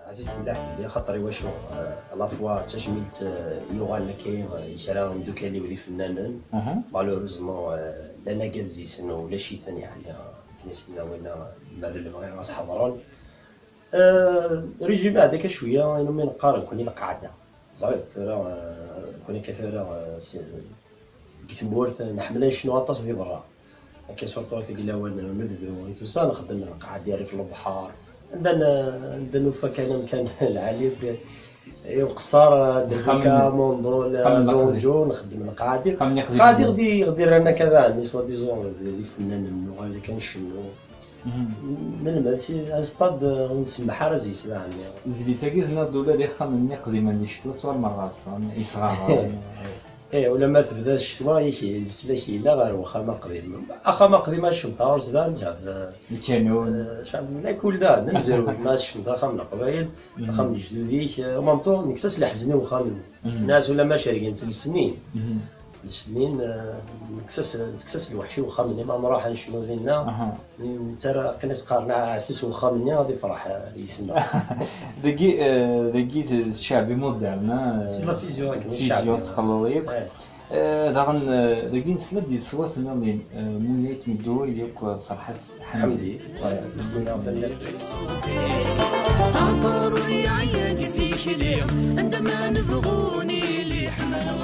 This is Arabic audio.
عزيز الله اللي خاطري واشو لا فوا تجميلت يوغال كاين يشرا ندوكالي ولي فنانن اها. مالوريزمون لا ناقل زيسن ولا شي ثاني يعني كنسنا ولا بعد اللي بغي راس حضران ريزومي هذاك شويه انا من نقارن كوني القاعده زعرت كوني كثيره كيتمورت نحمل شنو غطاس دي برا لكن سورتو كي وين نبذو ويتوسا نخدم القاعه ديالي في البحر عندنا فكان كان العالي يقصر دكا موندو لونجو نخدم القاعدي غادي رانا كذا عندي سوا ديزون دي فنان اللغه اللي كنشنو نلمس استاد نسمح راسي سلا عندي زليتاكي هنا الدوله اللي خممني قديما اللي شفت ثلاث مرات يصغر ايه ولا ما تبدا الشتوى يكي السلاكي لا غير واخا ما قديم اخا ما قديم الشنطه ورزدان جاب الكانون شعب لا كل دا نمزرو ما الشنطه خا من القبايل خا من جدوديك ومامطو نكسس الحزن واخا من الناس ولا ما شاركين السنين نكسس الوحشي واخا مني ما نروح نشنو ديالنا ترى كناس قارنا عسس واخا مني غادي فرح يسنا دقي الشعبي مودرن سي لا فيزيو فيزيو تخلويك داغن دقي نسلا ديال صواتنا اللي موليت من الدول اللي يبقى فرحة حمدي مسلم عطرني عياك في كلام عندما نبغوني اللي حمل